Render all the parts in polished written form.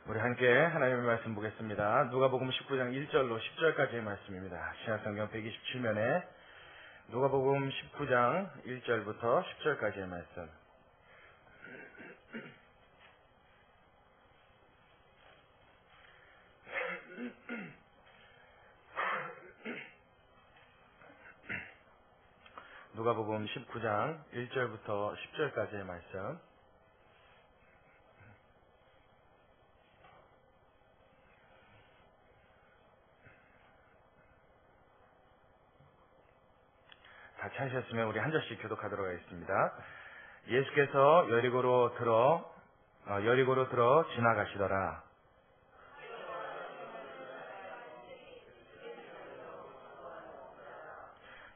우리 함께 하나님의 말씀 보겠습니다. 누가복음 19장 1절로 10절까지의 말씀입니다. 신약성경 127면에 누가복음 19장 1절부터 10절까지의 말씀. 누가복음 19장 1절부터 10절까지의 말씀. 다 찾으셨으면 우리 한 절씩 교독하도록 하겠습니다. 예수께서 여리고로 들어 지나가시더라.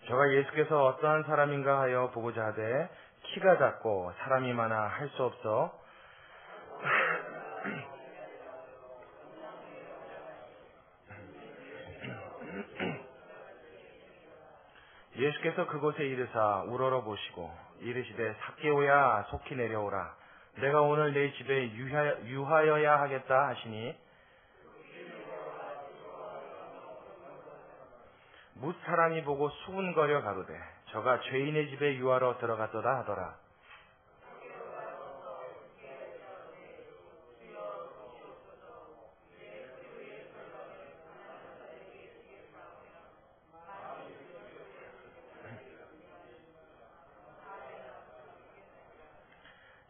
저가 예수께서 어떠한 사람인가 하여 보고자 하되 키가 작고 사람이 많아 할 수 없어 예수께서 그곳에 이르사 우러러 보시고 이르시되 삭개오야 속히 내려오라. 내가 오늘 내 집에 유하여야 하겠다 하시니 뭇 사람이 보고 수군거려 가로되 저가 죄인의 집에 유하러 들어갔도다 하더라.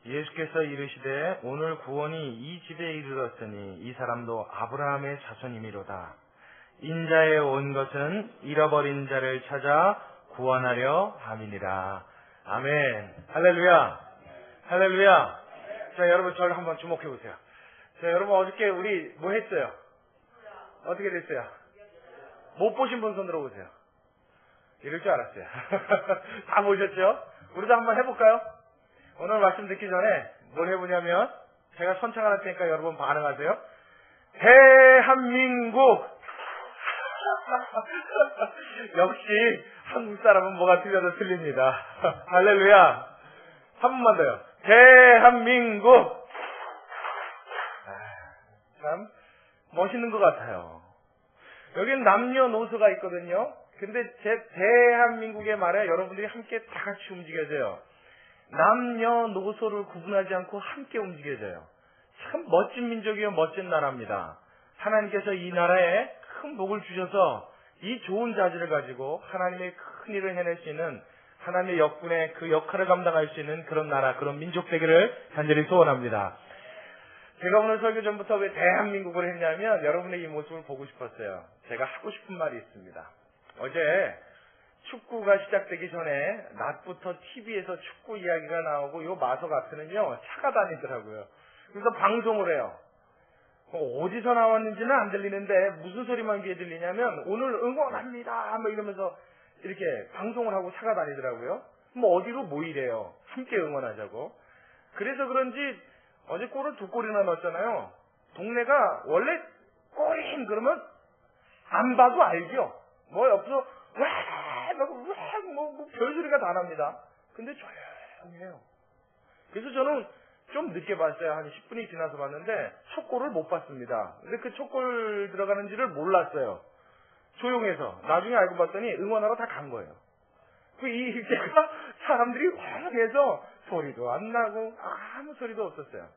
예수께서 이르시되 오늘 구원이 이 집에 이르렀으니 이 사람도 아브라함의 자손이미로다. 인자에 온 것은 잃어버린 자를 찾아 구원하려 함이니라. 아멘. 할렐루야. 할렐루야. 자, 여러분 저를 한번 주목해 보세요. 자, 여러분 어저께 우리 뭐 했어요? 어떻게 됐어요? 못 보신 분 손 들어보세요. 이럴 줄 알았어요. 다 보셨죠? 우리도 한번 해볼까요? 오늘 말씀 듣기 전에 뭘 해보냐면 제가 선창을 할 테니까 여러분 반응하세요. 대한민국. 역시 한국 사람은 뭐가 틀려도 틀립니다. 할렐루야. 한 번만 더요. 대한민국. 참 멋있는 것 같아요. 여기는 남녀노소가 있거든요. 근데 제 대한민국의 말에 여러분들이 함께 다 같이 움직여져요. 남녀노소를 구분하지 않고 함께 움직여져요. 참 멋진 민족이요, 멋진 나라입니다. 하나님께서 이 나라에 큰 복을 주셔서 이 좋은 자질을 가지고 하나님의 큰 일을 해낼 수 있는, 하나님의 역군의 그 역할을 감당할 수 있는 그런 나라, 그런 민족 되기를 간절히 소원합니다. 제가 오늘 설교 전부터 왜 대한민국을 했냐면 여러분의 이 모습을 보고 싶었어요. 제가 하고 싶은 말이 있습니다. 어제 축구가 시작되기 전에 낮부터 TV에서 축구 이야기가 나오고 요 마석 앞에는요 차가 다니더라고요. 그래서 방송을 해요. 어디서 나왔는지는 안 들리는데 무슨 소리만 귀에 들리냐면 오늘 응원합니다 뭐 이러면서 이렇게 방송을 하고 차가 다니더라고요. 뭐 어디로 모이래요. 함께 응원하자고. 그래서 그런지 어제 골을 2골이나 넣었잖아요. 동네가 원래 골인 그러면 안 봐도 알죠. 뭐 옆에서 뭐 별소리가 다 납니다. 근데 조용해요. 그래서 저는 좀 늦게 봤어요. 한 10분이 지나서 봤는데 첫 골을 못 봤습니다. 근데 그 첫 골 들어가는지를 몰랐어요. 조용해서. 나중에 알고 봤더니 응원하러 다 간 거예요. 이때가 사람들이 조용해서 소리도 안 나고 아무 소리도 없었어요.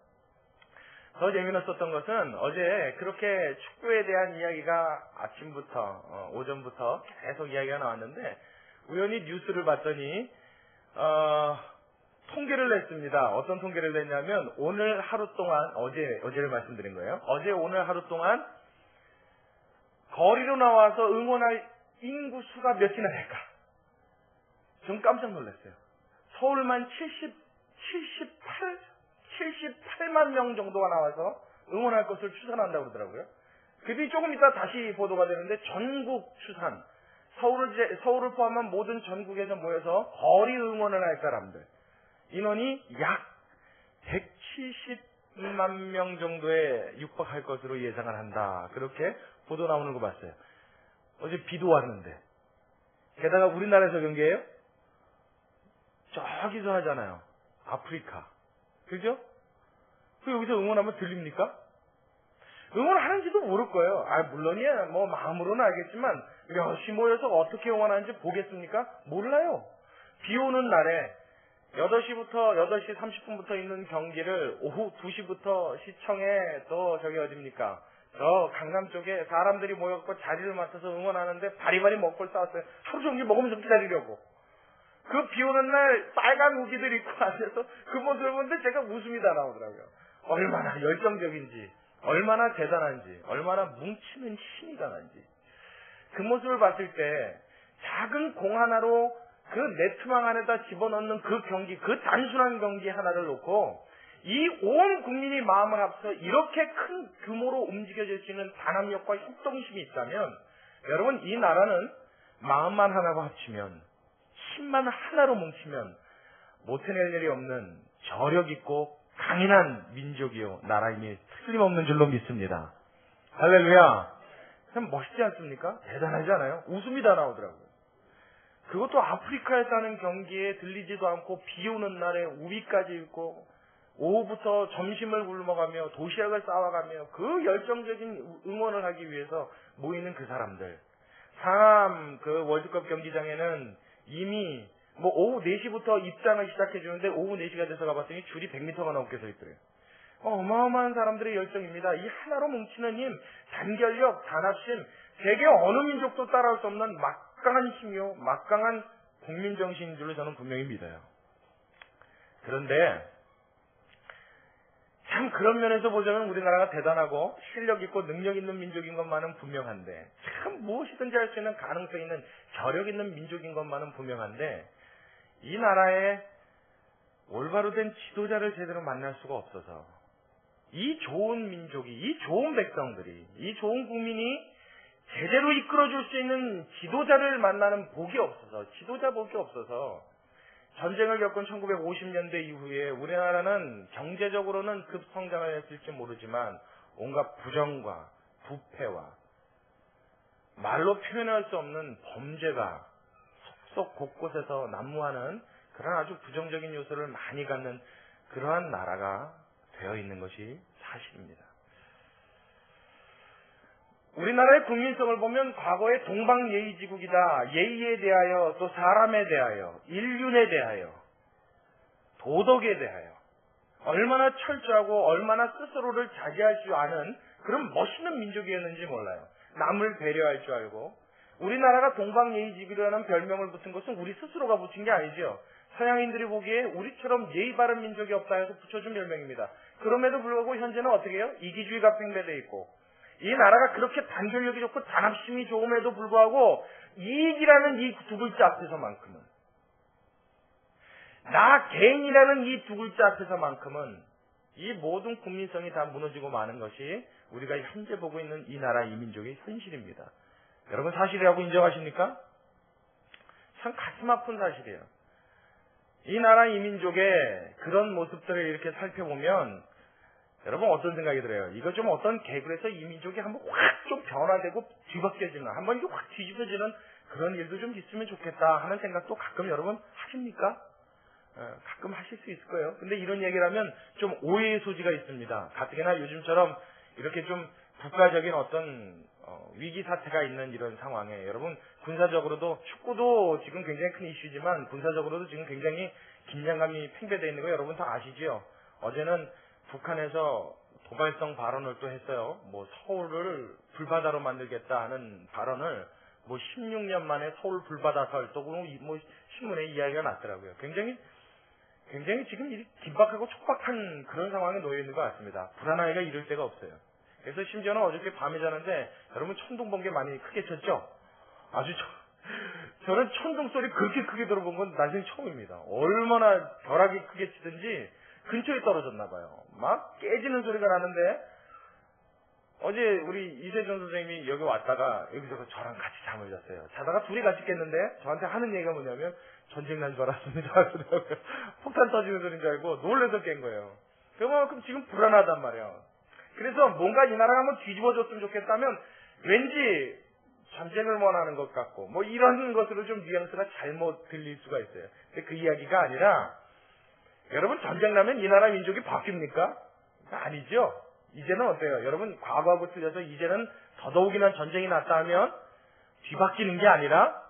더 재미있었던 것은 어제 그렇게 축구에 대한 이야기가 아침부터 오전부터 계속 이야기가 나왔는데 우연히 뉴스를 봤더니 통계를 냈습니다. 어떤 통계를 냈냐면 오늘 하루 동안 어제를 말씀드린 거예요. 어제 오늘 하루 동안 거리로 나와서 응원할 인구 수가 몇이나 될까? 전 깜짝 놀랐어요. 서울만 78만 명 정도가 나와서 응원할 것을 추산한다고 그러더라고요. 그뒤 조금 이따 다시 보도가 되는데 전국 추산, 서울을 포함한 모든 전국에서 모여서 거리 응원을 할 사람들 인원이 약 172만 명 정도에 육박할 것으로 예상을 한다. 그렇게 보도 나오는 거 봤어요. 어제 비도 왔는데 게다가 우리나라에서 경기해요? 저기서 하잖아요. 아프리카. 그죠? 그 여기서 응원하면 들립니까? 응원하는지도 모를 거예요. 물론이야, 뭐, 마음으로는 알겠지만, 몇시 모여서 어떻게 응원하는지 보겠습니까? 몰라요. 비 오는 날에, 8시 30분부터 있는 경기를 오후 2시부터 시청에 또 저기 어딥니까? 저 강남 쪽에 사람들이 모여서 자리를 맡아서 응원하는데 바리바리 먹고 싸웠어요. 하루 종일 먹으면서 기다리려고. 그 비 오는 날 빨간 우기들 입고 앉아서 그 모습을 보는데 제가 웃음이 다 나오더라고요. 얼마나 열정적인지, 얼마나 대단한지, 얼마나 뭉치는 힘이 강한지. 그 모습을 봤을 때 작은 공 하나로 그 네트망 안에다 집어넣는 그 경기, 그 단순한 경기 하나를 놓고 이 온 국민이 마음을 합쳐 이렇게 큰 규모로 움직여질 수 있는 단합력과 협동심이 있다면 여러분, 이 나라는 마음만 하나로 합치면, 힘만 하나로 뭉치면 못 해낼 일이 없는 저력 있고 강인한 민족이요, 나라임이 틀림없는 줄로 믿습니다. 할렐루야. 참 멋있지 않습니까? 대단하지 않아요? 웃음이 다 나오더라고요. 그것도 아프리카에서 하는 경기에 들리지도 않고 비 오는 날에 우비까지 입고 오후부터 점심을 굶어가며 도시락을 싸와가며 그 열정적인 응원을 하기 위해서 모이는 그 사람들. 상암 그 월드컵 경기장에는 이미 뭐 오후 4시부터 입장을 시작해 주는데 오후 4시가 돼서 가봤더니 줄이 100m가 넘게 서 있더래요. 어마어마한 사람들의 열정입니다. 이 하나로 뭉치는 힘, 단결력, 단합심, 세계 어느 민족도 따라올 수 없는 막강한 힘이요, 막강한 국민정신인 줄로 저는 분명히 믿어요. 그런데 참 그런 면에서 보자면 우리나라가 대단하고 실력 있고 능력 있는 민족인 것만은 분명한데, 참 무엇이든지 할 수 있는 가능성 있는 저력 있는 민족인 것만은 분명한데, 이 나라에 올바로 된 지도자를 제대로 만날 수가 없어서 이 좋은 민족이, 이 좋은 백성들이, 이 좋은 국민이 제대로 이끌어줄 수 있는 지도자를 만나는 복이 없어서, 지도자 복이 없어서 전쟁을 겪은 1950년대 이후에 우리나라는 경제적으로는 급성장을 했을지 모르지만 온갖 부정과 부패와 말로 표현할 수 없는 범죄가 속속 곳곳에서 난무하는 그런 아주 부정적인 요소를 많이 갖는 그러한 나라가 되어 있는 것이 사실입니다. 우리나라의 국민성을 보면 과거에 동방예의지국이다. 예의에 대하여, 또 사람에 대하여, 인륜에 대하여, 도덕에 대하여 얼마나 철저하고 얼마나 스스로를 자제할 줄 아는 그런 멋있는 민족이었는지 몰라요. 남을 배려할 줄 알고. 우리나라가 동방예의지국이라는 별명을 붙은 것은 우리 스스로가 붙인 게 아니죠. 서양인들이 보기에 우리처럼 예의 바른 민족이 없다 해서 붙여준 별명입니다. 그럼에도 불구하고 현재는 어떻게 해요? 이기주의가 팽배되어 있고, 이 나라가 그렇게 단결력이 좋고 단합심이 좋음에도 불구하고 이익이라는 이 두 글자 앞에서만큼은, 나 개인이라는 이 두 글자 앞에서만큼은 이 모든 국민성이 다 무너지고 마는 것이 우리가 현재 보고 있는 이 나라 이 민족의 현실입니다. 여러분, 사실이라고 인정하십니까? 참 가슴 아픈 사실이에요. 이 나라 이 민족의 그런 모습들을 이렇게 살펴보면 여러분 어떤 생각이 들어요? 이거 좀 어떤 계굴에서 이 민족이 한번 확 좀 변화되고 뒤바뀌어지는, 한번 이게 확 뒤집어지는 그런 일도 좀 있으면 좋겠다 하는 생각도 가끔 여러분 하십니까? 가끔 하실 수 있을 거예요. 근데 이런 얘기를 하면 좀 오해의 소지가 있습니다. 가뜩이나 요즘처럼 이렇게 좀 국가적인 어떤 위기 사태가 있는 이런 상황에, 여러분 군사적으로도, 축구도 지금 굉장히 큰 이슈지만 군사적으로도 지금 굉장히 긴장감이 팽배되어 있는 거 여러분 다 아시죠? 어제는 북한에서 도발성 발언을 또 했어요. 뭐 서울을 불바다로 만들겠다 하는 발언을 뭐 16년 만에 서울 불바다설, 또 뭐 신문에 이야기가 났더라고요. 굉장히 지금 긴박하고 촉박한 그런 상황에 놓여 있는 것 같습니다. 불안하기가 이를 데가 없어요. 그래서 심지어는 어저께 밤에 자는데 여러분 천둥 번개 많이 크게 쳤죠? 아주 저는 천둥 소리 그렇게 크게 들어본 건 나중에 처음입니다. 얼마나 벼락이 크게 치든지 근처에 떨어졌나 봐요. 막 깨지는 소리가 나는데, 어제 우리 이세준 선생님이 여기 왔다가 여기서 저랑 같이 잠을 잤어요. 자다가 둘이 같이 깼는데 저한테 하는 얘기가 뭐냐면 전쟁 난 줄 알았습니다. 폭탄 터지는 소리인 줄 알고 놀라서 깬 거예요. 그만큼 지금 불안하단 말이에요. 그래서 뭔가 이 나라가 한번 뒤집어졌으면 좋겠다면 왠지 전쟁을 원하는 것 같고 뭐 이런 것으로 좀 뉘앙스가 잘못 들릴 수가 있어요. 근데 그 이야기가 아니라, 여러분 전쟁 나면 이 나라 민족이 바뀝니까? 아니죠. 이제는 어때요? 여러분, 과거하고 틀려서 이제는 더더욱이나 전쟁이 났다 하면 뒤바뀌는 게 아니라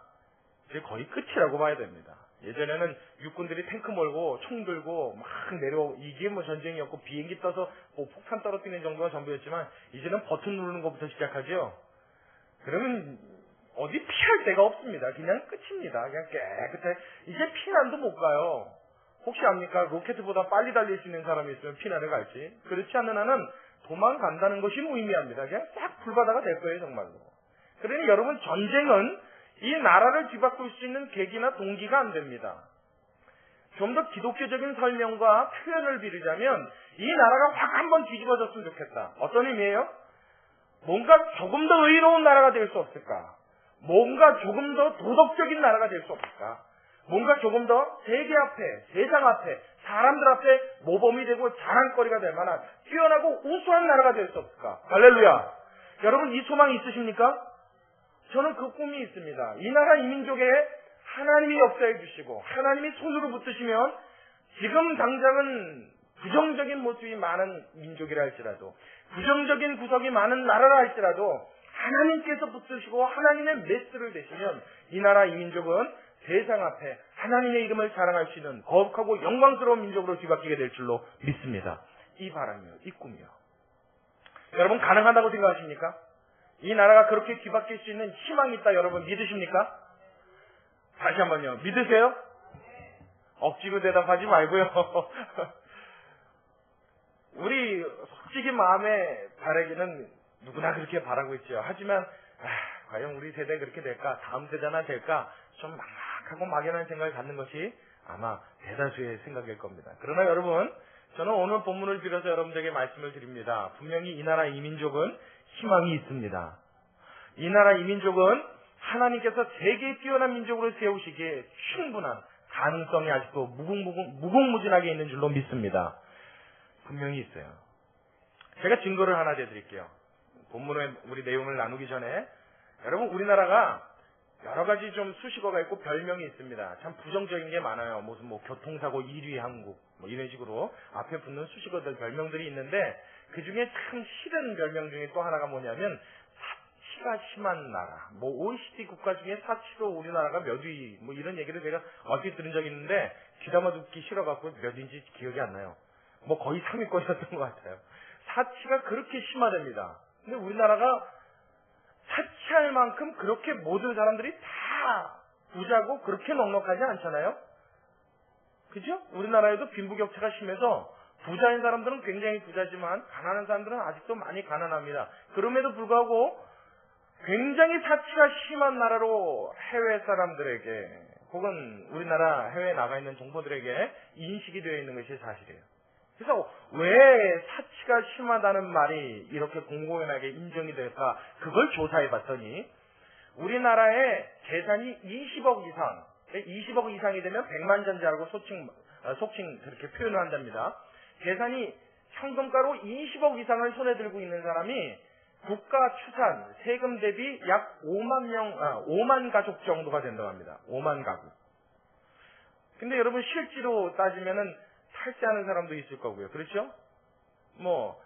이제 거의 끝이라고 봐야 됩니다. 예전에는 육군들이 탱크 몰고 총 들고 막 내려, 이게 뭐 전쟁이었고 비행기 떠서 뭐 폭탄 떨어뜨리는 정도가 전부였지만 이제는 버튼 누르는 것부터 시작하죠. 그러면 어디 피할 데가 없습니다. 그냥 끝입니다. 그냥 깨끗해. 이제 피난도 못 가요. 혹시 압니까? 로켓보다 빨리 달릴 수 있는 사람이 있으면 피난을 갈지. 그렇지 않는 한은 도망간다는 것이 무의미합니다. 그냥 딱 불바다가 될 거예요, 정말로. 그러니 여러분, 전쟁은 이 나라를 뒤바꿀 수 있는 계기나 동기가 안 됩니다. 좀 더 기독교적인 설명과 표현을 빌리자면 이 나라가 확 한번 뒤집어졌으면 좋겠다. 어떤 의미예요? 뭔가 조금 더 의로운 나라가 될 수 없을까? 뭔가 조금 더 도덕적인 나라가 될 수 없을까? 뭔가 조금 더 세계 앞에, 세상 앞에, 사람들 앞에 모범이 되고 자랑거리가 될 만한 뛰어나고 우수한 나라가 될 수 없을까? 할렐루야! 여러분, 이 소망이 있으십니까? 저는 그 꿈이 있습니다. 이 나라 이 민족에 하나님이 역사해 주시고 하나님이 손으로 붙드시면 지금 당장은 부정적인 모습이 많은 민족이라 할지라도, 부정적인 구석이 많은 나라라 할지라도 하나님께서 붙드시고 하나님의 메스를 대시면 이 나라 이 민족은 세상 앞에 하나님의 이름을 자랑할 수 있는 거룩하고 영광스러운 민족으로 뒤바뀌게 될 줄로 믿습니다. 이 바람이요, 이 꿈이요. 여러분, 가능하다고 생각하십니까? 이 나라가 그렇게 뒤바뀔 수 있는 희망이 있다, 여러분 믿으십니까? 다시 한번요, 믿으세요? 억지로 대답하지 말고요. 우리 솔직히 마음에 바라기는 누구나 그렇게 바라고 있죠. 하지만 과연 우리 세대 그렇게 될까? 다음 세대나 될까? 좀 막막하고 막연한 생각을 갖는 것이 아마 대다수의 생각일 겁니다. 그러나 여러분, 저는 오늘 본문을 빌어서 여러분들에게 말씀을 드립니다. 분명히 이 나라 이 민족은 희망이 있습니다. 이 나라 이 민족은 하나님께서 세계에 뛰어난 민족으로 세우시기에 충분한 가능성이 아직도 무궁무진하게 있는 줄로 믿습니다. 분명히 있어요. 제가 증거를 하나 대드릴게요. 본문의 우리 내용을 나누기 전에, 여러분, 우리나라가 여러 가지 좀 수식어가 있고 별명이 있습니다. 참 부정적인 게 많아요. 무슨 교통사고 1위 한국 뭐 이런 식으로 앞에 붙는 수식어들, 별명들이 있는데 그 중에 참 싫은 별명 중에 또 하나가 뭐냐면 사치가 심한 나라. 뭐 OECD 국가 중에 사치로 우리나라가 몇 위, 뭐 이런 얘기를 제가 어떻게 들은 적이 있는데 귀담아 듣기 싫어갖고 몇 위인지 기억이 안 나요. 뭐 거의 3위권이었던 것 같아요. 사치가 그렇게 심하답니다. 근데 우리나라가 사치할 만큼 그렇게 모든 사람들이 다 부자고 그렇게 넉넉하지 않잖아요? 그죠? 우리나라에도 빈부격차가 심해서 부자인 사람들은 굉장히 부자지만 가난한 사람들은 아직도 많이 가난합니다. 그럼에도 불구하고 굉장히 사치가 심한 나라로 해외 사람들에게 혹은 우리나라 해외에 나가 있는 정보들에게 인식이 되어 있는 것이 사실이에요. 그래서 왜 사치가 심하다는 말이 이렇게 공공연하게 인정이 될까? 그걸 조사해 봤더니 우리나라의 재산이 20억 이상, 20억 이상이 되면 백만장자라고 속칭 그렇게 표현을 한답니다. 재산이 현금가로 20억 이상을 손에 들고 있는 사람이 국가 추산, 세금 대비 약 5만 가족 정도가 된다고 합니다. 5만 가구. 근데 여러분, 실제로 따지면은 탈세하는 사람도 있을 거고요. 그렇죠? 뭐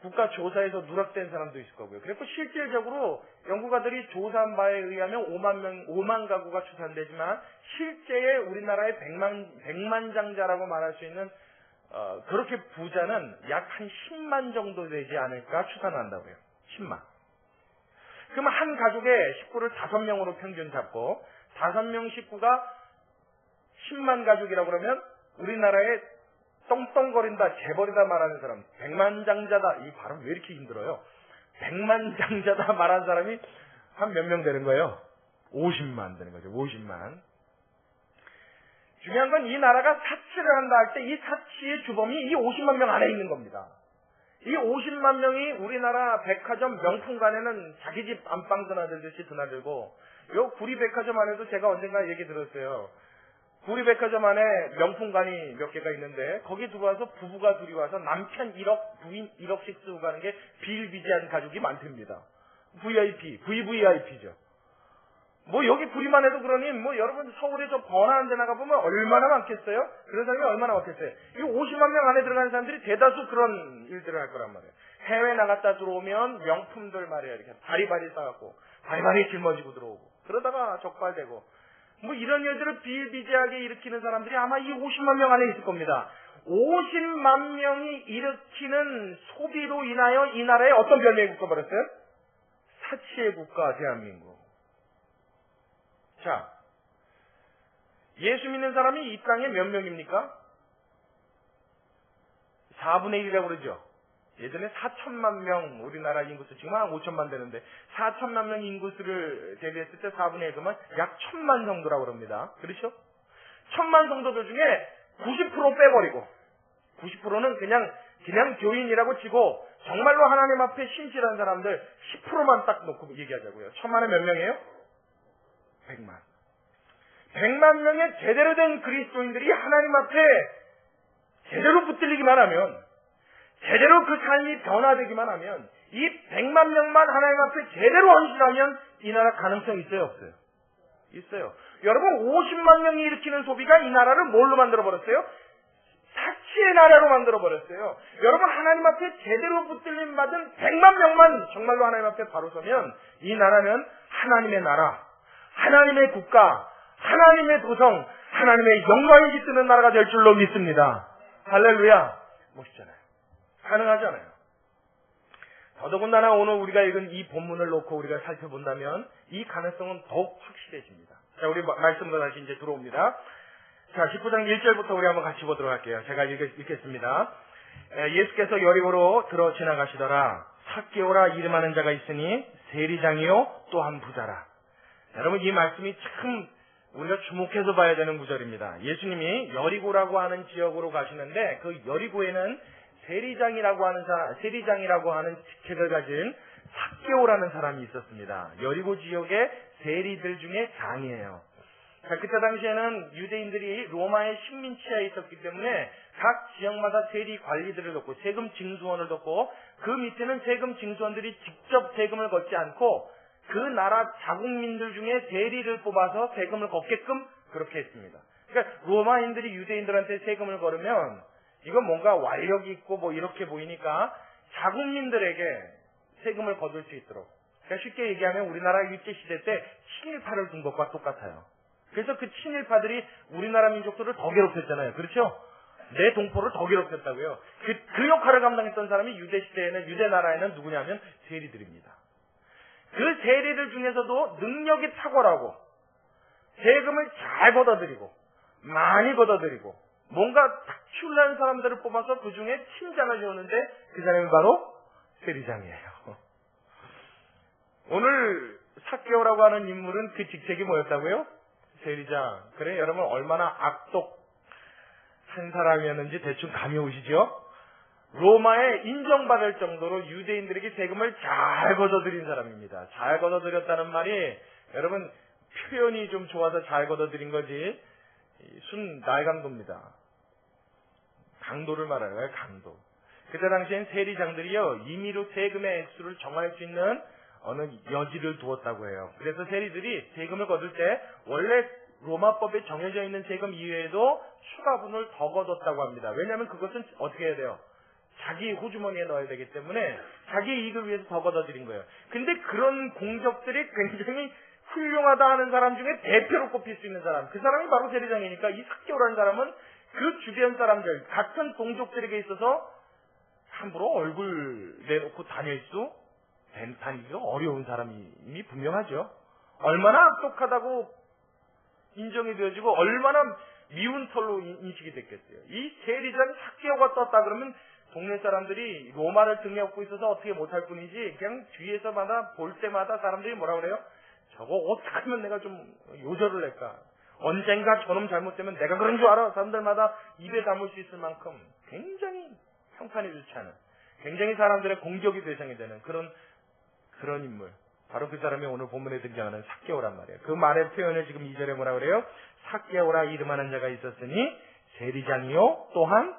국가 조사에서 누락된 사람도 있을 거고요. 그래서 실질적으로 연구가들이 조사한 바에 의하면 5만 가구가 추산되지만 실제의 우리나라의 백만장자라고 말할 수 있는 그렇게 부자는 약 한 10만 정도 되지 않을까 추산한다고요. 10만. 그러면 한 가족의 식구를 5명으로 평균 잡고 5명 식구가 10만 가족이라고 그러면 우리나라의 떵떵거린다, 재벌이다 말하는 사람, 백만장자다, 이 발음 왜 이렇게 힘들어요? 백만장자다 말하는 사람이 한 몇 명 되는 거예요? 50만 되는 거죠. 50만. 중요한 건 이 나라가 사치를 한다 할 때 이 사치의 주범이 이 50만 명 안에 있는 겁니다. 이 50만 명이 우리나라 백화점 명품관에는 자기 집 안방 드나들듯이 드나들고, 요 구리백화점 안에도 제가 언젠가 얘기 들었어요. 구리백화점 안에 명품관이 몇 개가 있는데 거기 들어와서 부부가 둘이 와서 남편 1억, 부인 1억씩 쓰고 가는 게 비일비재한 가족이 많답니다. VIP, VVIP죠. 뭐 여기 구리만 해도 그러니 뭐 여러분 서울에 저 번화한 데 나가보면 얼마나 많겠어요? 그런 사람이 얼마나 많겠어요? 이 50만 명 안에 들어가는 사람들이 대다수 그런 일들을 할 거란 말이에요. 해외 나갔다 들어오면 명품들 말이야. 이렇게 바리바리 싸갖고, 바리바리 짊어지고 들어오고, 그러다가 적발되고, 뭐 이런 일들을 비일비재하게 일으키는 사람들이 아마 이 50만 명 안에 있을 겁니다. 50만 명이 일으키는 소비로 인하여 이 나라에 어떤 별명이 붙어버렸어요? 사치의 국가 대한민국. 자, 예수 믿는 사람이 이 땅에 몇 명입니까? 4분의 1이라고 그러죠. 예전에 4천만 명 우리나라 인구수 지금 한 5천만 되는데 4천만 명 인구수를 대비했을 때 4분의 1이면 약 1,000만 정도라고 그럽니다. 그렇죠? 1,000만 성도들 중에 90% 빼버리고 90%는 그냥 교인이라고 치고 정말로 하나님 앞에 신실한 사람들 10%만 딱 놓고 얘기하자고요. 1,000만에 몇 명이에요? 100만. 100만 명의 제대로 된 그리스도인들이 하나님 앞에 제대로 붙들리기만 하면, 제대로 그 삶이 변화되기만 하면, 이 100만 명만 하나님 앞에 제대로 헌신하면 이 나라 가능성이 있어요, 없어요? 있어요. 여러분, 50만 명이 일으키는 소비가 이 나라를 뭘로 만들어버렸어요? 사치의 나라로 만들어버렸어요. 여러분, 하나님 앞에 제대로 붙들림 받은 100만 명만 정말로 하나님 앞에 바로 서면 이 나라는 하나님의 나라, 하나님의 국가, 하나님의 도성, 하나님의 영광이 깃드는 나라가 될 줄로 믿습니다. 할렐루야. 멋있잖아요. 가능하잖아요. 더더군다나 오늘 우리가 읽은 이 본문을 놓고 우리가 살펴본다면 이 가능성은 더욱 확실해집니다. 자, 우리 말씀으로 다시 이제 들어옵니다. 자, 19장 1절부터 우리 한번 같이 보도록 할게요. 제가 읽겠습니다. 예수께서 여리고로 들어 지나가시더라. 삭개오라 이름하는 자가 있으니 세리장이요 또한 부자라. 여러분, 이 말씀이 참 우리가 주목해서 봐야 되는 구절입니다. 예수님이 여리고라고 하는 지역으로 가시는데 그 여리고에는 세리장이라고 하는 직책을 가진 삭개오라는 사람이 있었습니다. 여리고 지역의 세리들 중에 장이에요. 자, 그때 당시에는 유대인들이 로마의 식민 치하에 있었기 때문에 각 지역마다 세리 관리들을 뒀고 세금 징수원을 뒀고 그 밑에는 세금 징수원들이 직접 세금을 걷지 않고 그 나라 자국민들 중에 세리를 뽑아서 세금을 걷게끔 그렇게 했습니다. 그러니까 로마인들이 유대인들한테 세금을 걸으면 이건 뭔가 완력이 있고 뭐 이렇게 보이니까 자국민들에게 세금을 거둘 수 있도록. 그러니까 쉽게 얘기하면 우리나라 일제시대 때 친일파를 둔 것과 똑같아요. 그래서 그 친일파들이 우리나라 민족들을 더 괴롭혔잖아요. 그렇죠? 내 동포를 더 괴롭혔다고요. 그 역할을 감당했던 사람이 유대 나라에는 누구냐면 세리들입니다. 그 세리들 중에서도 능력이 탁월하고 세금을 잘 걷어들이고 많이 걷어들이고 뭔가 특출난 사람들을 뽑아서 그 중에 팀장을 세우는데 그 사람이 바로 세리장이에요. 오늘 삭개오라고 하는 인물은 그 직책이 뭐였다고요? 세리장. 그래, 여러분 얼마나 악독한 사람이었는지 대충 감이 오시죠? 로마에 인정받을 정도로 유대인들에게 세금을 잘 걷어들인 사람입니다. 잘 걷어들였다는 말이 여러분 표현이 좀 좋아서 잘 걷어들인 거지 순 날강도입니다. 강도를 말하는 강도. 그때 당시엔 세리장들이요 임의로 세금의 액수를 정할 수 있는 어느 여지를 두었다고 해요. 그래서 세리들이 세금을 거둘 때 원래 로마법에 정해져 있는 세금 이외에도 추가분을 더 거뒀다고 합니다. 왜냐하면 그것은 어떻게 해야 돼요? 자기 호주머니에 넣어야 되기 때문에 자기 이익을 위해서 더 걷어들인 거예요. 근데 그런 공적들이 굉장히 훌륭하다 하는 사람 중에 대표로 꼽힐 수 있는 사람, 그 사람이 바로 세리장이니까 이 삭개오라는 사람은 그 주변 사람들, 같은 동족들에게 있어서 함부로 얼굴 내놓고 다니기가 어려운 사람이 분명하죠. 얼마나 악독하다고 인정이 되어지고 얼마나 미운 털로 인식이 됐겠어요. 이 세리장 삭개오가 떴다 그러면 동네 사람들이 로마를 등에 업고 있어서 어떻게 못할 뿐이지 그냥 뒤에서마다 볼 때마다 사람들이 뭐라 그래요? 저거 어떻게 하면 내가 좀 요절을 낼까? 언젠가 저놈 잘못되면 내가 그런 줄 알아. 사람들마다 입에 담을 수 있을 만큼 굉장히 평판이 좋지 않은, 굉장히 사람들의 공격이 대상이 되는 그런 인물. 바로 그 사람이 오늘 본문에 등장하는 삭개오란 말이에요. 그 말의 표현을 지금 2절에 뭐라 그래요? 삭개오라 이름하는 자가 있었으니 세리장이요 또한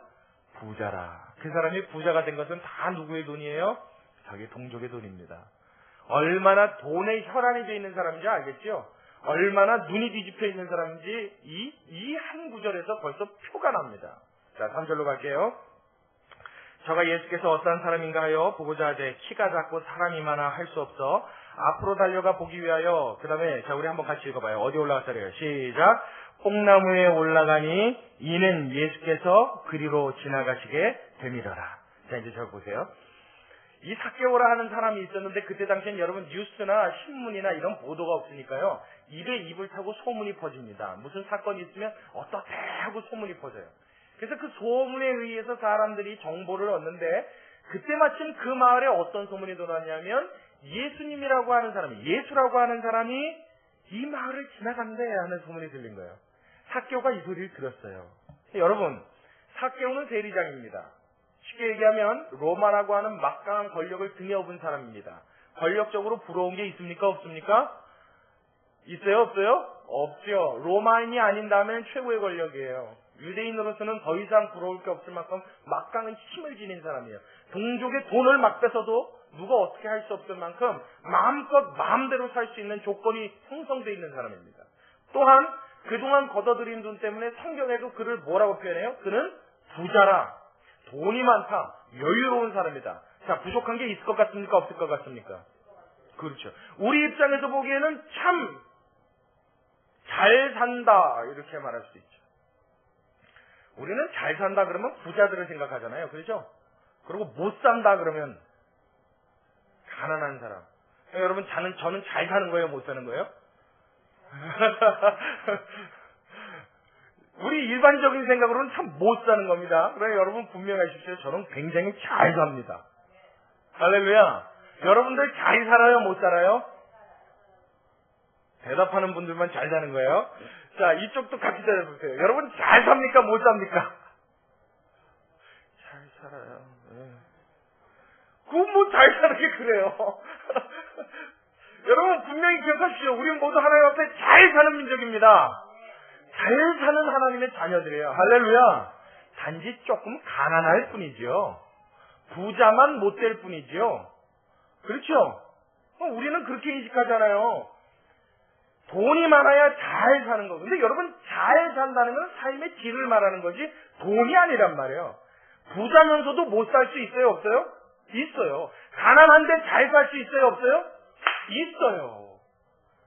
부자라. 그 사람이 부자가 된 것은 다 누구의 돈이에요? 자기 동족의 돈입니다. 얼마나 돈에 혈안이 되어 있는 사람인지 알겠죠? 얼마나 눈이 뒤집혀 있는 사람인지 이 한 구절에서 벌써 표가 납니다. 자, 3절로 갈게요. 저가 예수께서 어떠한 사람인가 하여 보고자 하되 키가 작고 사람이 많아 할 수 없어 앞으로 달려가 보기 위하여. 그 다음에 자, 우리 한번 같이 읽어봐요. 어디 올라갔다래요? 시작. 뽕나무에 올라가니 이는 예수께서 그리로 지나가시게 됨이더라. 자, 이제 저기 보세요. 이 삭개오라 하는 사람이 있었는데 그때 당시엔 여러분 뉴스나 신문이나 이런 보도가 없으니까요. 입에 입을 타고 소문이 퍼집니다. 무슨 사건이 있으면 어떻게 하고 소문이 퍼져요. 그래서 그 소문에 의해서 사람들이 정보를 얻는데 그때 마침 그 마을에 어떤 소문이 돌았냐면 예수님이라고 하는 사람이, 예수라고 하는 사람이 이 마을을 지나간대 하는 소문이 들린 거예요. 삭개오가 이 소리를 들었어요. 여러분, 삭개오는 세리장입니다. 쉽게 얘기하면 로마라고 하는 막강한 권력을 등에 업은 사람입니다. 권력적으로 부러운 게 있습니까? 없습니까? 있어요? 없어요? 없죠. 로마인이 아닌 다음에는 최고의 권력이에요. 유대인으로서는 더 이상 부러울 게 없을 만큼 막강한 힘을 지닌 사람이에요. 동족의 돈을 막 뺏어도 누가 어떻게 할 수 없을 만큼 마음껏 마음대로 살 수 있는 조건이 형성되어 있는 사람입니다. 또한 그동안 걷어들인 돈 때문에 성경에도 그를 뭐라고 표현해요? 그는 부자라, 돈이 많다, 여유로운 사람이다. 자, 부족한 게 있을 것 같습니까? 없을 것 같습니까? 그렇죠. 우리 입장에서 보기에는 참 잘 산다 이렇게 말할 수 있죠. 우리는 잘 산다 그러면 부자들을 생각하잖아요. 그렇죠? 그리고 못 산다 그러면 가난한 사람. 여러분, 저는 잘 사는 거예요? 못 사는 거예요? 우리 일반적인 생각으로는 참 못 사는 겁니다. 그래, 여러분 분명하십시오. 저는 굉장히 잘 삽니다. 할렐루야. 여러분들 잘 살아요? 못 살아요? 대답하는 분들만 잘 사는 거예요. 자, 이쪽도 같이 대답해보세요. 여러분 잘 삽니까? 못 삽니까? 잘 살아요. 그건 뭐 잘 사는 게 그래요. 여러분 분명히 기억하십시오. 우리는 모두 하나님 앞에 잘 사는 민족입니다. 잘 사는 하나님의 자녀들이에요. 할렐루야. 단지 조금 가난할 뿐이죠. 부자만 못 될 뿐이죠. 그렇죠? 우리는 그렇게 인식하잖아요. 돈이 많아야 잘 사는 거. 근데 여러분, 잘 산다는 건 삶의 질을 말하는 거지 돈이 아니란 말이에요. 부자면서도 못 살 수 있어요? 없어요? 있어요. 가난한데 잘 살 수 있어요? 없어요? 있어요.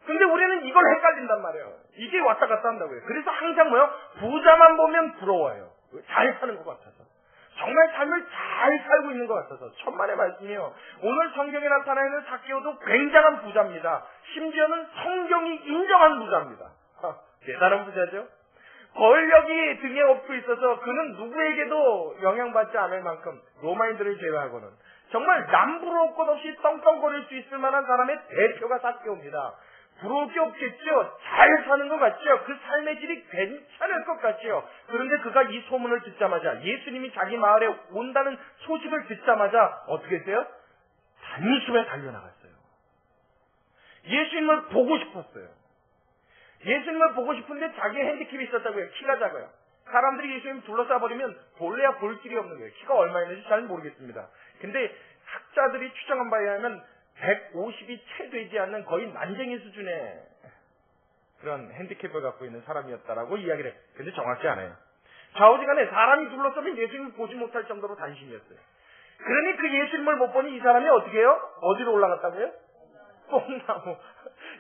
근데 우리는 이걸 헷갈린단 말이에요. 이게 왔다 갔다 한다고요. 그래서 항상 뭐요? 부자만 보면 부러워요. 잘 사는 것 같아서. 정말 삶을 잘 살고 있는 것 같아서. 천만의 말씀이요. 오늘 성경에 나타나 있는 삭개오도 굉장한 부자입니다. 심지어는 성경이 인정한 부자입니다. 대단한 부자죠. 권력이 등에 업고 있어서 그는 누구에게도 영향받지 않을 만큼, 로마인들을 제외하고는 정말 남부러울 것 없이 떵떵거릴 수 있을 만한 사람의 대표가 삭개오입니다. 부러울 게 없겠죠. 잘 사는 것 같죠. 그 삶의 질이 괜찮을 것 같죠. 그런데 그가 이 소문을 듣자마자, 예수님이 자기 마을에 온다는 소식을 듣자마자 어떻게 했어요? 단숨에 달려나갔어요. 예수님을 보고 싶었어요. 예수님을 보고 싶은데 자기의 핸디캡이 있었다고요. 키가 작아요. 사람들이 예수님 둘러싸버리면 볼래야 볼 길이 없는 거예요. 키가 얼마 있는지 잘 모르겠습니다. 근데 학자들이 추정한 바에 의하면 150이 채 되지 않는 거의 난쟁이 수준의 그런 핸디캡을 갖고 있는 사람이었다라고 이야기를 해요. 근데 정확히 않아요. 좌우지간에 사람이 둘러싸면 예수님을 보지 못할 정도로 단신이었어요. 그러니 그 예수님을 못 보니 이 사람이 어떻게 해요? 어디로 올라갔다고요? 뽕나무.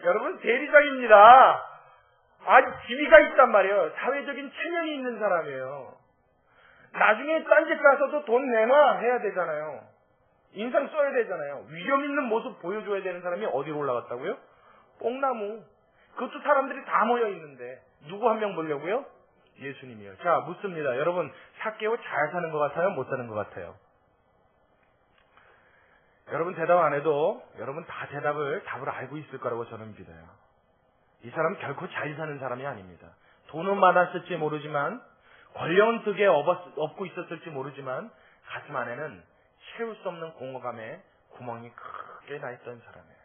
여러분, 대리장입니다. 아주 지위가 있단 말이에요. 사회적인 체면이 있는 사람이에요. 나중에 딴 집 가서도 돈 내놔 해야 되잖아요. 인상 써야 되잖아요. 위험 있는 모습 보여줘야 되는 사람이 어디로 올라갔다고요? 뽕나무. 그것도 사람들이 다 모여 있는데 누구 한 명 보려고요? 예수님이요. 자, 묻습니다. 여러분, 삭개오 잘 사는 것 같아요? 못 사는 것 같아요? 여러분 대답 안 해도 여러분 다 답을 알고 있을 거라고 저는 믿어요. 이 사람은 결코 잘 사는 사람이 아닙니다. 돈은 많았을지 모르지만, 권력은 등에 업고 있었을지 모르지만 가슴 안에는 채울 수 없는 공허감에 구멍이 크게 나 있던 사람이에요.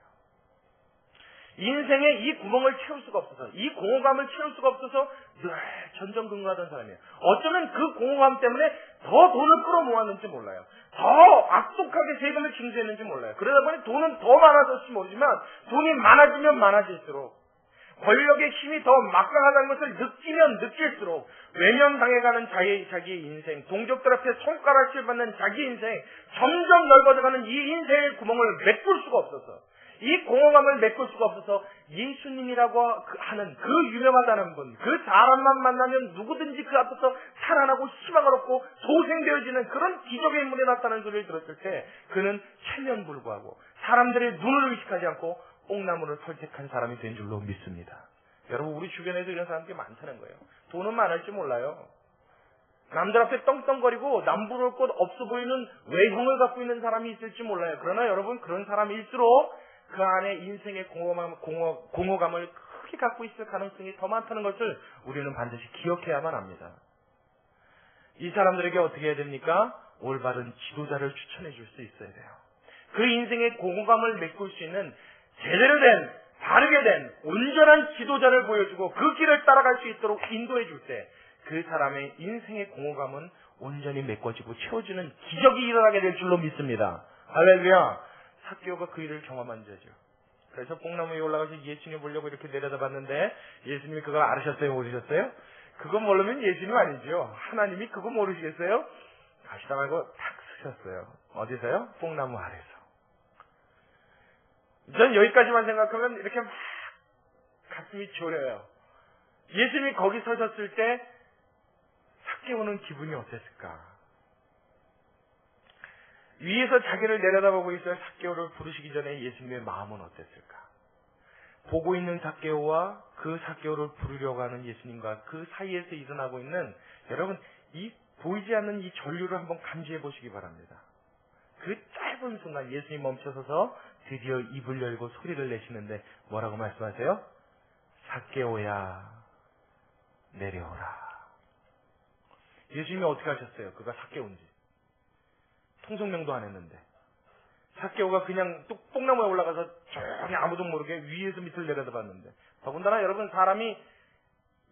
인생에 이 구멍을 채울 수가 없어서, 이 공허감을 채울 수가 없어서 늘 전전긍긍하던 사람이에요. 어쩌면 그 공허감 때문에 더 돈을 끌어모았는지 몰라요. 더 악독하게 세금을 징수했는지 몰라요. 그러다 보니 돈은 더 많아졌을지 모르지만 돈이 많아지면 많아질수록 권력의 힘이 더 막강하다는 것을 느끼면 느낄수록 외면당해가는 자기의 인생, 동족들 앞에 손가락질 받는 자기 인생, 점점 넓어져가는 이 인생의 구멍을 메꿀 수가 없어서, 이 공허감을 메꿀 수가 없어서 예수님이라고 하는 그 유명하다는 분, 그 사람만 만나면 누구든지 그 앞에서 살아나고 희망을 얻고 소생되어지는 그런 기적의 인물이 나타나는 소리를 들었을 때 그는 천년불구하고 사람들의 눈을 의식하지 않고 뽕나무를 설득한 사람이 된 줄로 믿습니다. 여러분, 우리 주변에도 이런 사람들이 많다는 거예요. 돈은 많을지 몰라요. 남들 앞에 떵떵거리고 남부러울 것 없어 보이는 외형을 갖고 있는 사람이 있을지 몰라요. 그러나 여러분, 그런 사람일수록 그 안에 인생의 공허감을 크게 갖고 있을 가능성이 더 많다는 것을 우리는 반드시 기억해야만 합니다. 이 사람들에게 어떻게 해야 됩니까? 올바른 지도자를 추천해 줄 수 있어야 돼요. 그 인생의 공허감을 메꿀 수 있는 제대로 된, 바르게 된, 온전한 지도자를 보여주고 그 길을 따라갈 수 있도록 인도해 줄 때 그 사람의 인생의 공허감은 온전히 메꿔지고 채워지는 기적이 일어나게 될 줄로 믿습니다. 할렐루야! 삭개오가 그 일을 경험한 자죠. 그래서 뽕나무 위에 올라가서 예수님 보려고 이렇게 내려다봤는데 예수님이 그걸 알으셨어요? 모르셨어요? 그거 모르면 예수님 아니죠. 하나님이 그거 모르시겠어요? 가시다 말고 탁 쓰셨어요. 어디서요? 뽕나무 아래서. 전 여기까지만 생각하면 이렇게 막 가슴이 졸여요. 예수님이 거기 서셨을 때 삭개오는 기분이 어땠을까? 위에서 자기를 내려다보고 있어요. 삭개오를 부르시기 전에 예수님의 마음은 어땠을까? 보고 있는 삭개오와 그 삭개오를 부르려고 하는 예수님과 그 사이에서 일어나고 있는, 여러분, 이 보이지 않는 이 전류를 한번 감지해 보시기 바랍니다. 그 짧은 순간 예수님 멈춰서서 드디어 입을 열고 소리를 내시는데 뭐라고 말씀하세요? 삭개오야, 내려오라. 예수님이 어떻게 하셨어요? 그가 삭개오인지. 통성명도 안 했는데. 삭개오가 그냥 뚝 뽕나무에 올라가서 조용히 아무도 모르게 위에서 밑을 내려다봤는데, 더군다나 여러분, 사람이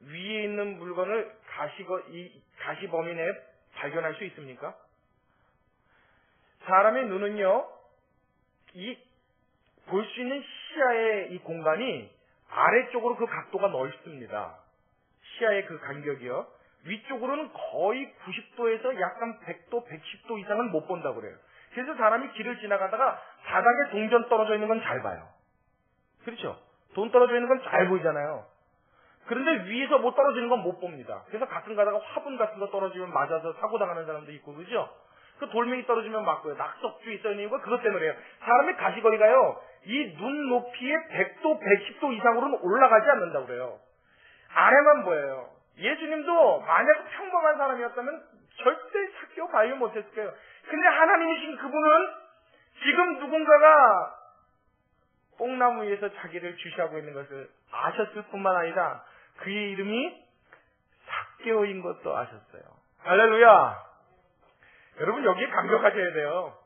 위에 있는 물건을 가시 범위 내에 발견할 수 있습니까? 사람의 눈은요, 볼 수 있는 시야의 이 공간이 아래쪽으로 그 각도가 넓습니다. 시야의 그 간격이요. 위쪽으로는 거의 90도에서 약간 100도, 110도 이상은 못 본다고 그래요. 그래서 사람이 길을 지나가다가 바닥에 동전 떨어져 있는 건 잘 봐요. 그렇죠? 돈 떨어져 있는 건 잘 보이잖아요. 그런데 위에서 못 떨어지는 건 못 봅니다. 그래서 가끔 가다가 화분 같은 거 떨어지면 맞아서 사고 당하는 사람도 있고, 그죠? 그 돌멩이 떨어지면 맞고요. 낙석주 있어야 되는 거 그것 때문에요. 사람의 가시거리가요, 이 눈 높이의 100도, 110도 이상으로는 올라가지 않는다고 그래요. 아래만 보여요. 예수님도 만약 평범한 사람이었다면 절대 삭개오 발견 못했을 거예요. 근데 하나님이신 그분은 지금 누군가가 뽕나무 위에서 자기를 주시하고 있는 것을 아셨을 뿐만 아니라 그의 이름이 삭개오인 것도 아셨어요. 할렐루야! 여러분, 여기에 감격하셔야 돼요.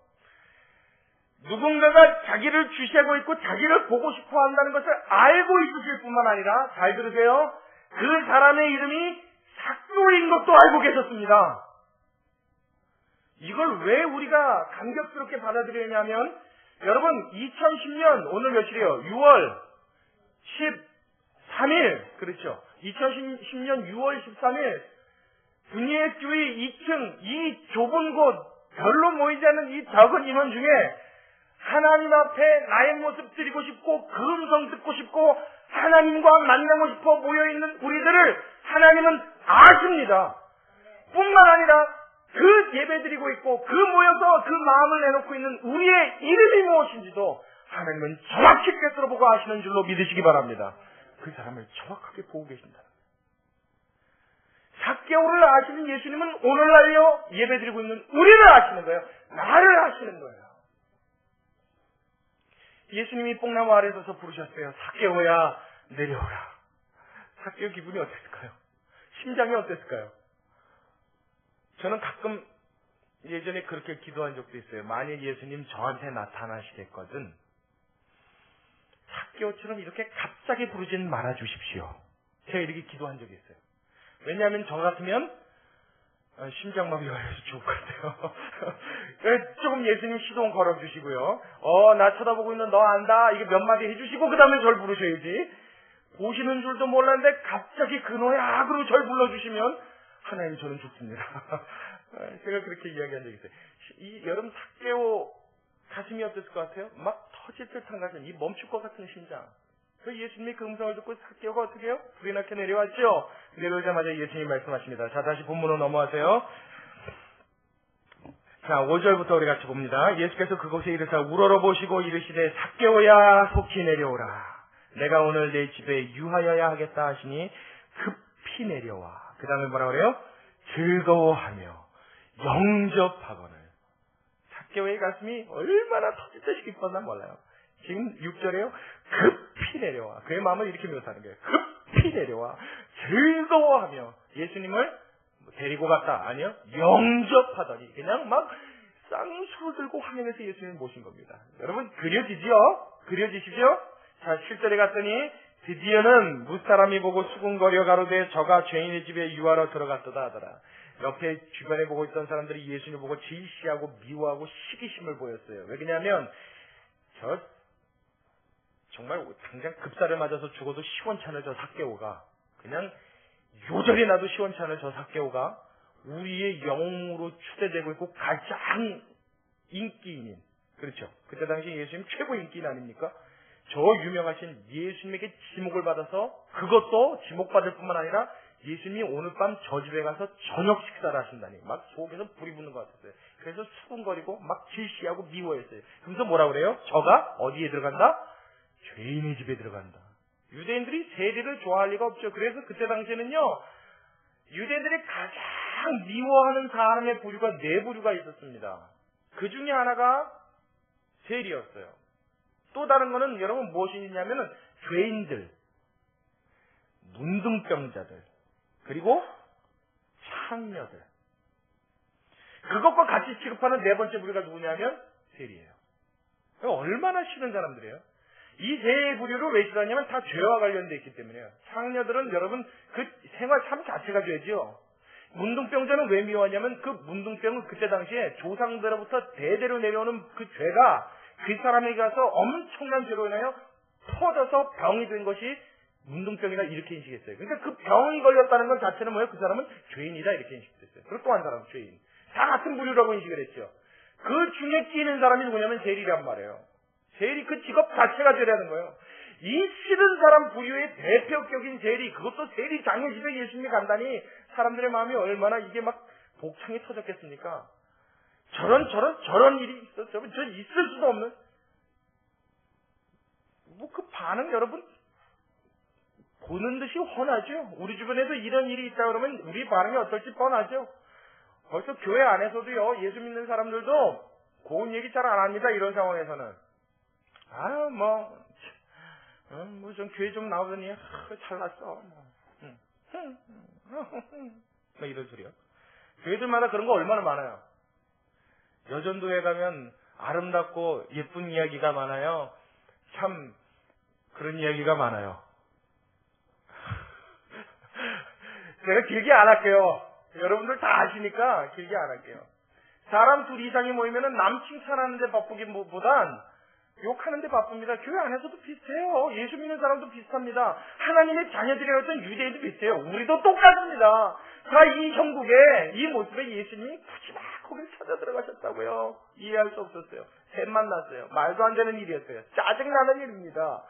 누군가가 자기를 주시하고 있고 자기를 보고 싶어 한다는 것을 알고 있으실 뿐만 아니라, 잘 들으세요, 그 사람의 이름이 삭개오인 것도 알고 계셨습니다. 이걸 왜 우리가 감격스럽게 받아들이냐면, 여러분, 2010년 오늘 며칠이에요? 6월 13일, 그렇죠? 2010년 6월 13일 분이의 교회 2층 이 좁은 곳, 별로 모이지 않는 이 적은 인원 중에 하나님 앞에 나의 모습 드리고 싶고 그 음성 듣고 싶고 하나님과 만나고 싶어 모여있는 우리들을 하나님은 아십니다. 뿐만 아니라 그 예배 드리고 있고 그 모여서 그 마음을 내놓고 있는 우리의 이름이 무엇인지도 하나님은 정확히 꿰뚫어 보고 아시는 줄로 믿으시기 바랍니다. 그 사람을 정확하게 보고 계신다. 삭개오를 아시는 예수님은 오늘날요 예배 드리고 있는 우리를 아시는 거예요. 나를 아시는 거예요. 예수님이 뽕나무 아래에 서서 부르셨어요. 삭개오야, 내려오라. 삭개오 기분이 어땠을까요? 심장이 어땠을까요? 저는 가끔 예전에 그렇게 기도한 적도 있어요. 만약 예수님 저한테 나타나시겠거든, 삭개오처럼 이렇게 갑자기 부르진 말아주십시오. 제가 이렇게 기도한 적이 있어요. 왜냐하면 저 같으면 심장마비 걸려서 죽을 것 같아요. 조금 예수님 시동 걸어주시고요. 나 쳐다보고 있는 너 안다. 이게 몇 마디 해주시고 그 다음에 저를 부르셔야지. 오시는 줄도 몰랐는데 갑자기 근호의 악으로 절 불러주시면 하나님 저는 죽습니다. 제가 그렇게 이야기한 적이 있어요. 이 여러분 삭개오 가슴이 어땠을 것 같아요? 막 터질 듯한 가슴, 이 멈출 것 같은 심장. 그 예수님이 그 음성을 듣고 삭개오가 어떻게 해요? 불이 나게 내려왔죠? 내려오자마자 예수님이 말씀하십니다. 자, 다시 본문으로 넘어가세요. 자, 5절부터 우리 같이 봅니다. 예수께서 그곳에 이르사 우러러보시고 이르시되 삭개오야 속히 내려오라. 내가 오늘 내 집에 유하여야 하겠다 하시니 급히 내려와. 그 다음에 뭐라 그래요? 즐거워하며 영접하거늘. 삭개오의 가슴이 얼마나 터질 듯이 기뻤나 몰라요. 지금 6절에요. 급히 내려와. 그의 마음을 이렇게 묘사하는 거예요. 급히 내려와. 즐거워하며. 예수님을 데리고 갔다. 아니요. 영접하더니. 그냥 막 쌍수를 들고 화면에서 예수님을 모신 겁니다. 여러분 그려지지요? 그려지시죠? 자, 7절에 갔더니 드디어는 무사람이 보고 수군거려 가로되 저가 죄인의 집에 유하러 들어갔도다 하더라. 옆에 주변에 보고 있던 사람들이 예수님을 보고 질시하고 미워하고 시기심을 보였어요. 왜 그러냐면 저 정말 당장 급사를 맞아서 죽어도 시원찮을 저 삭개오가 그냥 요절이 나도 시원찮을 저 삭개오가 우리의 영웅으로 추대되고 있고 가장 인기인인, 그렇죠. 그때 당시 예수님 최고 인기인 아닙니까? 저 유명하신 예수님에게 지목을 받아서 그것도 지목받을 뿐만 아니라 예수님이 오늘 밤 저 집에 가서 저녁 식사를 하신다니 막 속에서 불이 붙는 것 같았어요. 그래서 수군거리고 막 질시하고 미워했어요. 그래서 뭐라 그래요? 저가 어디에 들어간다? 죄인의 집에 들어간다. 유대인들이 세리를 좋아할 리가 없죠. 그래서 그때 당시에는요, 유대인들이 가장 미워하는 사람의 부류가 네 부류가 있었습니다. 그 중에 하나가 세리였어요. 또 다른 거는 여러분 무엇이 있냐면은 죄인들, 문둥병자들, 그리고 창녀들. 그것과 같이 취급하는 네 번째 부류가 누구냐면 세리예요. 얼마나 싫은 사람들이에요. 이 세 부류를 왜 싫어하냐면 다 죄와 관련되어 있기 때문에요. 창녀들은 여러분 그 생활 삶 자체가 죄지요. 문둥병자는 왜 미워하냐면 그 문둥병은 그때 당시에 조상들로부터 대대로 내려오는 그 죄가 그 사람에게 가서 엄청난 죄로 인하여 터져서 병이 된 것이 문둥병이다 이렇게 인식했어요. 그러니까 그 병이 걸렸다는 것 자체는 뭐예요? 그 사람은 죄인이다 이렇게 인식됐어요. 그리고 또 한 사람은 죄인. 다 같은 부류라고 인식을 했죠. 그 중에 끼는 사람이 누구냐면 세리란 말이에요. 세리 그 직업 자체가 죄라는 거예요. 이 싫은 사람 부류의 대표격인 세리, 그것도 세리 장의 집에 예수님이 간다니 사람들의 마음이 얼마나 이게 막 복창이 터졌겠습니까? 저런 일이 있어. 저 있을 수도 없는. 뭐 그 반응 여러분 보는 듯이 훤하죠. 우리 주변에도 이런 일이 있다 그러면 우리 반응이 어떨지 뻔하죠. 벌써 교회 안에서도요, 예수 믿는 사람들도 고운 얘기 잘 안 합니다. 이런 상황에서는. 좀 교회 좀 나오더니, 잘났어. 뭐 이런 소리요. 교회들마다 그런 거 얼마나 많아요. 여전도에 가면 아름답고 예쁜 이야기가 많아요. 참, 그런 이야기가 많아요. 제가 길게 안 할게요. 여러분들 다 아시니까 길게 안 할게요. 사람 둘 이상이 모이면은 남 칭찬하는데 바쁘기보단 욕하는데 바쁩니다. 교회 안에서도 비슷해요. 예수 믿는 사람도 비슷합니다. 하나님의 자녀들이라고 했던 유대인도 비슷해요. 우리도 똑같습니다. 자, 이 형국에 이 모습에 예수님이 푸짐하게 거기를 찾아 들어가셨다고요. 이해할 수 없었어요. 셋만 났어요. 말도 안 되는 일이었어요. 짜증나는 일입니다.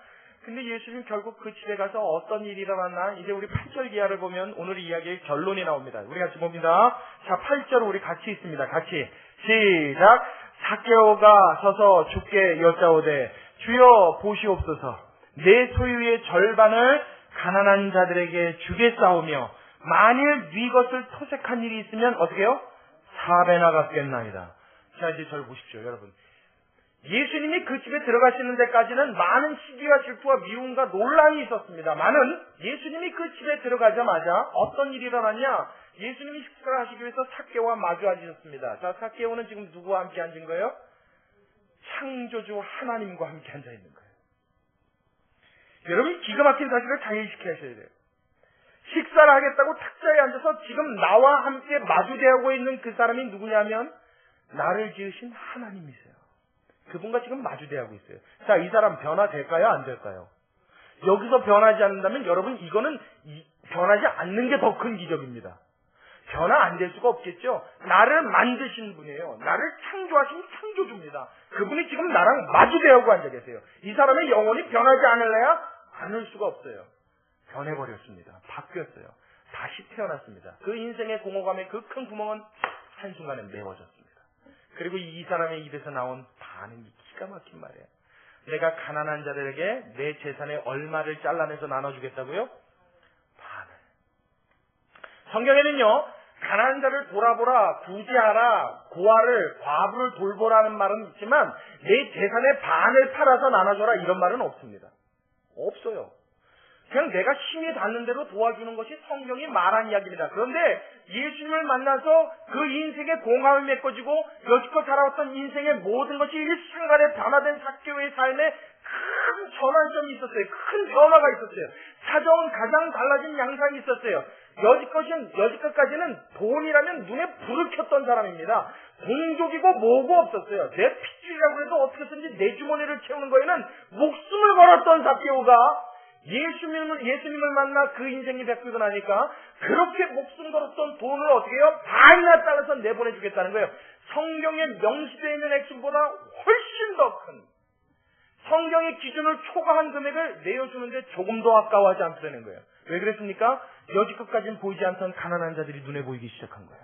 근데 예수님 결국 그 집에 가서 어떤 일이 일어났나? 이제 우리 8절 기하를 보면 오늘 이야기의 결론이 나옵니다. 우리 같이 봅니다. 자, 8절 우리 같이 있습니다. 같이 시작. 삭개오가 서서 주께 여짜오되 주여 보시옵소서. 내 소유의 절반을 가난한 자들에게 주겠사오며 만일 네 것을 토색한 일이 있으면 어떻게 해요? 4배나 갚겠나이다. 자, 이제 절 보십시오, 여러분. 예수님이 그 집에 들어가시는 데까지는 많은 시기와 질투와 미움과 논란이 있었습니다만은 예수님이 그 집에 들어가자마자 어떤 일이 일어났냐? 예수님이 식사를 하시기 위해서 삭개오와 마주 앉으셨습니다. 자, 삭개오는 지금 누구와 함께 앉은 거예요? 창조주 하나님과 함께 앉아 있는 거예요. 여러분, 기가 막힌 사실을 장애시켜야 하셔야 돼요. 식사를 하겠다고 탁자에 앉아서 지금 나와 함께 마주대하고 있는 그 사람이 누구냐면 나를 지으신 하나님이세요. 그분과 지금 마주대하고 있어요. 자, 이 사람 변화될까요? 안 될까요? 여기서 변하지 않는다면 여러분 이거는 변하지 않는 게 더 큰 기적입니다. 변화 안 될 수가 없겠죠. 나를 만드신 분이에요. 나를 창조하신 창조주입니다. 그분이 지금 나랑 마주대하고 앉아 계세요. 이 사람의 영혼이 변하지 않을래야 않을 수가 없어요. 변해버렸습니다. 바뀌었어요. 다시 태어났습니다. 그 인생의 공허감의 그 큰 구멍은 한순간에 메워졌습니다. 그리고 이 사람의 입에서 나온 반응이 기가 막힌 말이에요. 내가 가난한 자들에게 내 재산의 얼마를 잘라내서 나눠주겠다고요? 반을. 성경에는요, 가난한 자를 돌아보라, 구제하라, 고아를, 과부를 돌보라는 말은 있지만 내 재산의 반을 팔아서 나눠줘라 이런 말은 없습니다. 없어요. 그냥 내가 힘이 닿는 대로 도와주는 것이 성경이 말한 이야기입니다. 그런데 예수님을 만나서 그 인생의 공감이 맺어지고 여지껏 살아왔던 인생의 모든 것이 일순간에 변화된 삭개오의 삶에 큰 전환점이 있었어요. 큰 변화가 있었어요. 사정은 가장 달라진 양상이 있었어요. 여지껏까지는 돈이라면 눈에 불을 켰던 사람입니다. 공족이고 뭐고 없었어요. 내 핏줄이라고 해도 어떻게든지 내 주머니를 채우는 거에는 목숨을 걸었던 삭개오가 예수님을 만나 그 인생이 바뀌고 나니까 그렇게 목숨 걸었던 돈을 어떻게 해요? 반이나 잘라서 내보내주겠다는 거예요. 성경에 명시되어 있는 액수보다 훨씬 더 큰 성경의 기준을 초과한 금액을 내어주는데 조금 더 아까워하지 않더라는 거예요. 왜 그랬습니까? 여지껏까지는 보이지 않던 가난한 자들이 눈에 보이기 시작한 거예요.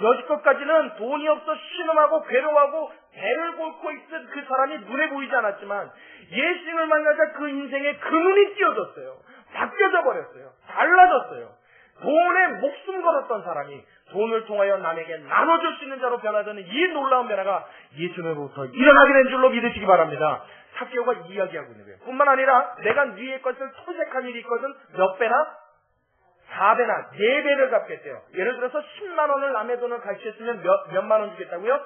여지껏까지는 돈이 없어 신음하고 괴로워하고 배를 곪고 있던 그 사람이 눈에 보이지 않았지만 예수님을 만나자 그 인생에 그 눈이 띄어졌어요. 바뀌어져 버렸어요. 달라졌어요. 돈에 목숨 걸었던 사람이 돈을 통하여 남에게 나눠줄 수 있는 자로 변화되는 이 놀라운 변화가 예수님으로부터 일어나게 된 줄로 믿으시기 바랍니다. 삭개오가 이야기하고 있는 거예요. 뿐만 아니라 내가 위의 것을 토색한 일이 있거든 몇 배나? 4배나 4배를 갚겠대요. 예를 들어서 10만 원을 남의 돈을 가르쳤으면 몇만 원 주겠다고요?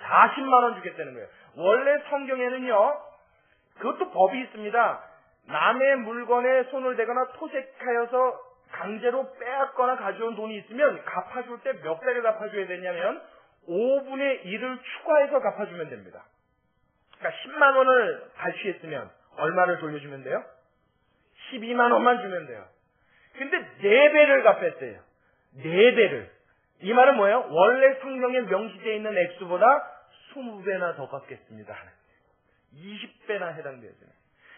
40만 원 주겠다는 거예요. 원래 성경에는요, 그것도 법이 있습니다. 남의 물건에 손을 대거나 토색하여서 강제로 빼앗거나 가져온 돈이 있으면 갚아줄 때 몇 배를 갚아줘야 되냐면 5분의 1을 추가해서 갚아주면 됩니다. 그러니까 10만 원을 발취했으면 얼마를 돌려주면 돼요? 12만 원만 주면 돼요. 근데 4배를 갚았어요. 4배를. 이 말은 뭐예요? 원래 성경에 명시되어 있는 액수보다 20배나 더 갚겠습니다. 20배나 해당되어져요.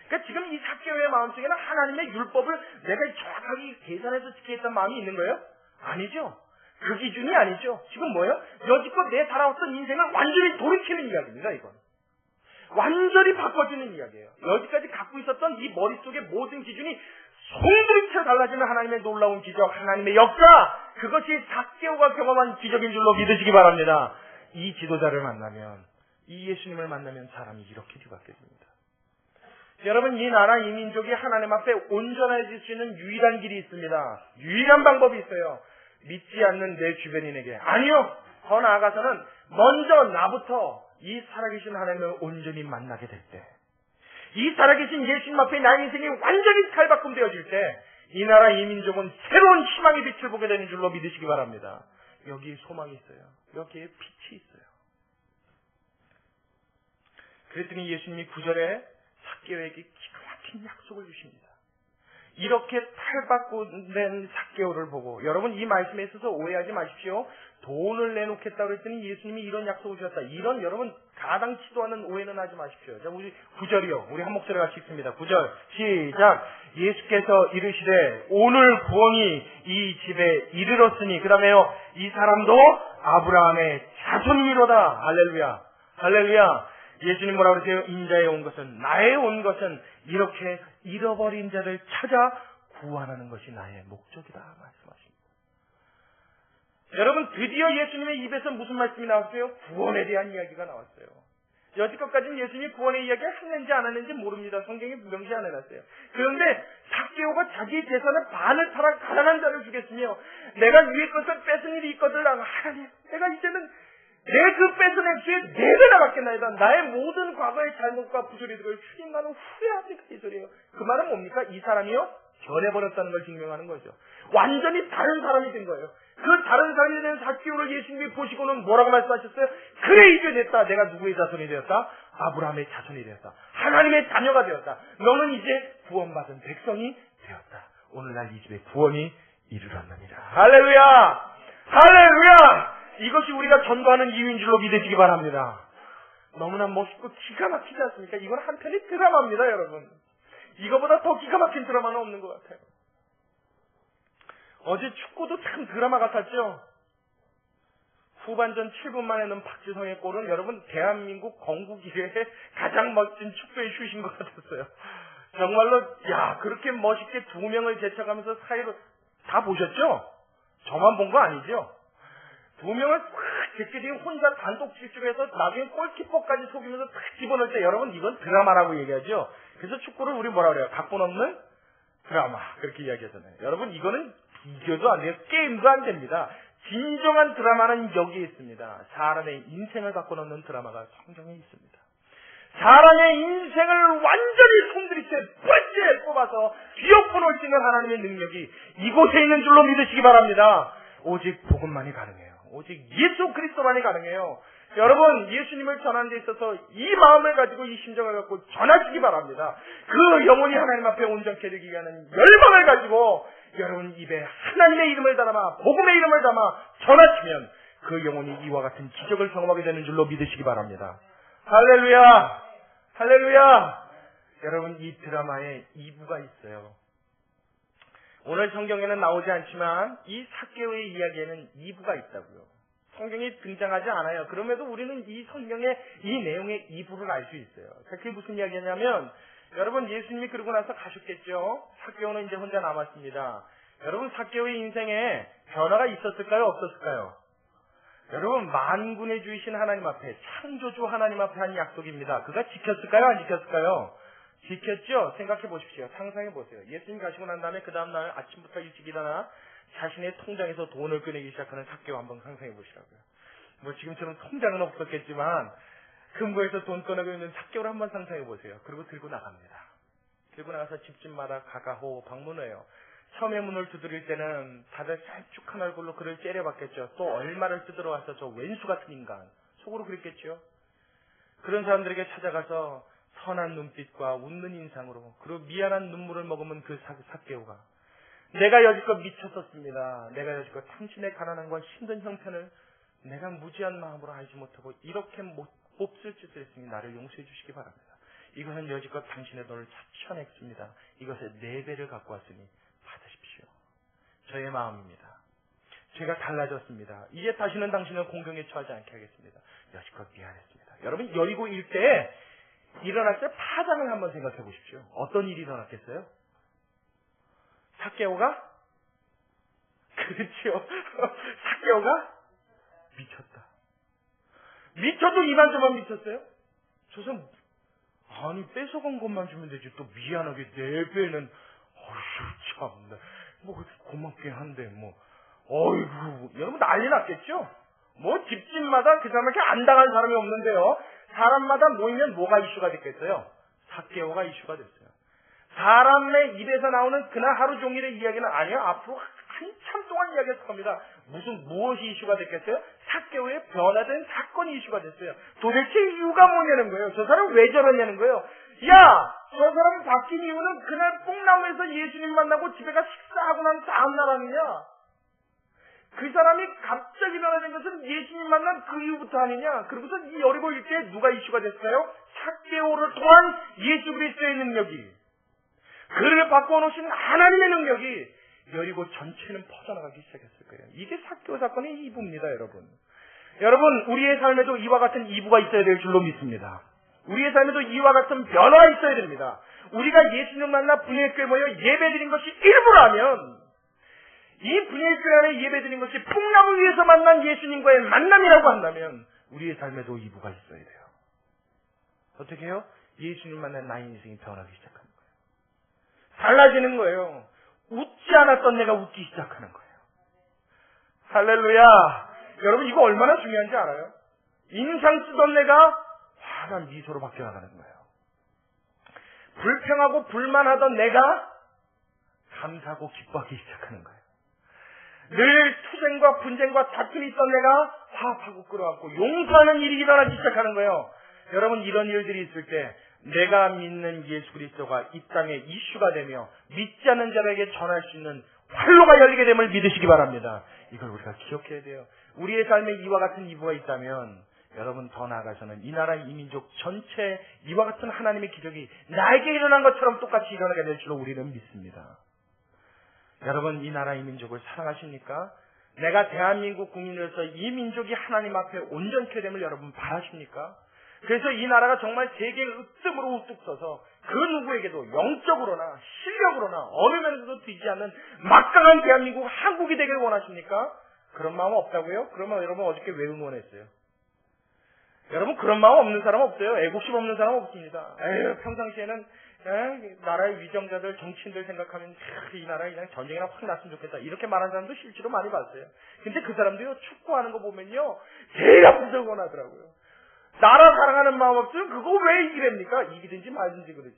그러니까 지금 이 삭개오의 마음속에는 하나님의 율법을 내가 정확하게 계산해서 지키겠다는 마음이 있는 거예요? 아니죠. 그 기준이 아니죠. 지금 뭐예요? 여지껏 내 살아왔던 인생을 완전히 돌이키는 이야기입니다. 이건. 완전히 바꿔주는 이야기예요. 여지까지 갖고 있었던 이 머릿속의 모든 기준이 송두리째 달라지는 하나님의 놀라운 기적, 하나님의 역사, 그것이 삭개오가 경험한 기적인 줄로 믿으시기 바랍니다. 이 지도자를 만나면, 이 예수님을 만나면 사람이 이렇게 뒤바뀌어집니다. 여러분, 이 나라, 이 민족이 하나님 앞에 온전해질 수 있는 유일한 길이 있습니다. 유일한 방법이 있어요. 믿지 않는 내 주변인에게. 아니요! 더 나아가서는 먼저 나부터 이 살아계신 하나님을 온전히 만나게 될 때, 이 살아계신 예수님 앞에 나의 인생이 완전히 탈바꿈되어질 때 이 나라 이 민족은 새로운 희망의 빛을 보게 되는 줄로 믿으시기 바랍니다. 여기에 소망이 있어요. 여기에 빛이 있어요. 그랬더니 예수님이 9절에 삭개오에게 기가 막힌 약속을 주십니다. 이렇게 탈바꿈된 삭개오를 보고, 여러분 이 말씀에 있어서 오해하지 마십시오. 돈을 내놓겠다고 했더니 예수님이 이런 약속을 주셨다. 이런 여러분 가당치도 않은 오해는 하지 마십시오. 자, 우리 9절이요. 우리 한 목소리 같이 읽습니다. 9절 시작. 예수께서 이르시되 오늘 구원이 이 집에 이르렀으니, 그 다음에요, 이 사람도 아브라함의 자손이로다. 할렐루야. 할렐루야. 예수님 뭐라고 그러세요? 인자에 온 것은, 나에 온 것은 이렇게 잃어버린 자를 찾아 구원하는 것이 나의 목적이다 말씀하십니다. 여러분, 드디어 예수님의 입에서 무슨 말씀이 나왔어요? 구원에 대한 이야기가 나왔어요. 여지껏까지는 예수님이 구원의 이야기를 했는지 안 했는지 모릅니다. 성경에 명시 안 해놨어요. 그런데 삭개오가 자기 재산의 반을 팔아 가난한 자를 주겠으며, 내가 위에 것을 뺏은 일이 있거든. 하나님, 내가 이제는 내 그 뺏은 액수에 4배나 받겠나이다. 나의 모든 과거의 잘못과 부조리들을 주님 나는 후회합니다. 이 소리예요. 그 말은 뭡니까? 이 사람이요? 변해버렸다는 걸 증명하는 거죠. 완전히 다른 사람이 된 거예요. 그 다른 사람이 된 삭개오를 예수님이 보시고는 뭐라고 말씀하셨어요? 그래, 이제 됐다. 내가 누구의 자손이 되었다? 아브라함의 자손이 되었다. 하나님의 자녀가 되었다. 너는 이제 구원받은 백성이 되었다. 오늘날 이 집에 구원이 이르렀느니라. 할렐루야! 할렐루야! 이것이 우리가 전도하는 이유인 줄로 믿으시기 바랍니다. 너무나 멋있고 기가 막히지 않습니까? 이건 한편의 드라마입니다, 여러분. 이거보다 더 기가 막힌 드라마는 없는 것 같아요. 어제 축구도 참 드라마 같았죠? 후반전 7분 만에 넣은 박지성의 골은 여러분 대한민국 건국 이래의 가장 멋진 축구의 슛인 것 같았어요. 정말로 그렇게 멋있게 두 명을 제쳐가면서 사이로 다 보셨죠? 저만 본 거 아니죠? 두 명을 탁 제끼더니 혼자 단독 질주해서 나중에 골키퍼까지 속이면서 탁 집어넣을 때 여러분 이건 드라마라고 얘기하죠. 그래서 축구를 우리 뭐라 그래요? 각본 없는 드라마 그렇게 이야기하잖아요. 여러분 이거는 비교도 안 돼요. 게임도 안 됩니다. 진정한 드라마는 여기에 있습니다. 사람의 인생을 바꿔놓는 드라마가 성경에 있습니다. 사람의 인생을 완전히 손들이채 뻘째 뽑아서 뒤엎어놓을 수 있는 하나님의 능력이 이곳에 있는 줄로 믿으시기 바랍니다. 오직 복음만이 가능해요. 오직 예수 그리스도만이 가능해요. 여러분 예수님을 전하는 데 있어서 이 마음을 가지고 이 심정을 갖고 전하시기 바랍니다. 그 영혼이 하나님 앞에 온전케 되기 위한 열망을 가지고 여러분 입에 하나님의 이름을 담아 복음의 이름을 담아 전하시면 그 영혼이 이와 같은 기적을 경험하게 되는 줄로 믿으시기 바랍니다. 할렐루야! 할렐루야! 여러분 이 드라마에 2부가 있어요. 오늘 성경에는 나오지 않지만 이 삭개오의 이야기에는 2부가 있다고요. 성경이 등장하지 않아요. 그럼에도 우리는 이 성경의 이 내용의 2부를 알 수 있어요. 그게 무슨 이야기냐면 여러분 예수님이 그러고 나서 가셨겠죠. 삭개오는 이제 혼자 남았습니다. 여러분 삭개오의 인생에 변화가 있었을까요? 없었을까요? 여러분 만군의 주이신 하나님 앞에 창조주 하나님 앞에 한 약속입니다. 그가 지켰을까요? 안 지켰을까요? 지켰죠? 생각해 보십시오. 상상해 보세요. 예수님 가시고 난 다음에 그 다음날 아침부터 일찍 일어나 자신의 통장에서 돈을 꺼내기 시작하는 삭개오 한번 상상해 보시라고요. 뭐 지금처럼 통장은 없었겠지만 금고에서 돈 꺼내고 있는 삭개오를 한번 상상해 보세요. 그리고 들고 나갑니다. 들고 나가서 집집마다 가가호 방문해요. 처음에 문을 두드릴 때는 다들 살쭉한 얼굴로 그를 째려봤겠죠. 또 얼마를 뜯으러 와서 저 왼수 같은 인간 속으로 그랬겠죠. 그런 사람들에게 찾아가서 선한 눈빛과 웃는 인상으로 그리고 미안한 눈물을 머금은 그 삭개오가 내가 여지껏 미쳤었습니다. 내가 여지껏 당신의 가난함과 힘든 형편을 내가 무지한 마음으로 알지 못하고 이렇게 몹쓸 짓을 했으니 나를 용서해 주시기 바랍니다. 이것은 여지껏 당신의 돈을 차쳐냈습니다. 이것의 4배를 갖고 왔으니 받으십시오. 저의 마음입니다. 제가 달라졌습니다. 이제 다시는 당신을 공경에 처하지 않게 하겠습니다. 여지껏 미안했습니다. 여러분 여리고 일대에 일어날 때 파장을 한번 생각해 보십시오. 어떤 일이 일어났겠어요? 삭개오가? 그렇죠. 삭개오가 미쳤다. 미쳐도 이만저만 미쳤어요? 저선 아니 뺏어간 것만 주면 되지 또 미안하게 4배는 어휴 참나 뭐 고맙긴 한데 뭐 어이구 여러분 난리 났겠죠? 뭐 집집마다 그 사람에게 안 당한 사람이 없는데요. 사람마다 모이면 뭐가 이슈가 됐겠어요? 삭개오가 이슈가 됐어요. 사람의 입에서 나오는 그날 하루 종일의 이야기는 아니요. 앞으로 한참 동안 이야기할 겁니다. 무엇이 이슈가 됐겠어요? 삭개오의 변화된 사건이 이슈가 됐어요. 도대체 이유가 뭐냐는 거예요. 저 사람 왜 저러냐는 거예요. 야! 저 사람이 바뀐 이유는 그날 뽕나무에서 예수님 만나고 집에 가 식사하고 난 다음날 아니냐? 그 사람이 갑자기 변화된 것은 예수님 만난 그 이후부터 아니냐? 그러고서 이 여리고 일대에 누가 이슈가 됐어요? 삭개오를 통한 예수 그리스도의 능력이 그를 바꿔놓으신 하나님의 능력이 여리고 전체는 퍼져나가기 시작했을 거예요. 이게 삭개오 사건의 2부입니다, 여러분. 여러분, 우리의 삶에도 이와 같은 2부가 있어야 될 줄로 믿습니다. 우리의 삶에도 이와 같은 변화가 있어야 됩니다. 우리가 예수님 만나 분회교회 모여 예배드린 것이 일부라면 이 분회교회 안에 예배드린 것이 풍랑을 위해서 만난 예수님과의 만남이라고 한다면 우리의 삶에도 2부가 있어야 돼요. 어떻게 해요? 예수님 만난 나의 인생이 변하기 시작합니다. 달라지는 거예요. 웃지 않았던 내가 웃기 시작하는 거예요. 할렐루야! 여러분 이거 얼마나 중요한지 알아요? 인상 쓰던 내가 환한 미소로 바뀌어나가는 거예요. 불평하고 불만하던 내가 감사하고 기뻐하기 시작하는 거예요. 늘 투쟁과 분쟁과 다툼이 있던 내가 화합하고 끌어안고 용서하는 일이 일어나기 시작하는 거예요. 여러분 이런 일들이 있을 때 내가 믿는 예수 그리스도가 이 땅에 이슈가 되며 믿지 않는 자들에게 전할 수 있는 활로가 열리게 됨을 믿으시기 바랍니다. 이걸 우리가 기억해야 돼요. 우리의 삶에 이와 같은 이부가 있다면 여러분 더 나아가서는 이 나라 이 민족 전체 이와 같은 하나님의 기적이 나에게 일어난 것처럼 똑같이 일어나게 될 줄로 우리는 믿습니다. 여러분 이 나라 이 민족을 사랑하십니까? 내가 대한민국 국민으로서 이 민족이 하나님 앞에 온전케 됨을 여러분 바라십니까? 그래서 이 나라가 정말 세계의 으뜸으로 우뚝 서서 그 누구에게도 영적으로나 실력으로나 어느 면에서도 뒤지 않는 막강한 대한민국 한국이 되길 원하십니까? 그런 마음 없다고요? 그러면 여러분 어저께 왜 응원했어요? 여러분 그런 마음 없는 사람 없어요. 애국심 없는 사람 없습니다. 에휴, 평상시에는 나라의 위정자들, 정치인들 생각하면 이 나라에 그냥 전쟁이나 확 났으면 좋겠다 이렇게 말하는 사람도 실제로 많이 봤어요. 근데 그 사람들요 축구하는 거 보면요 제일 앞에서 응원하더라고요. 나라 사랑하는 마음 없으면 그거 왜 이기랍니까? 이기든지 말든지 그러지.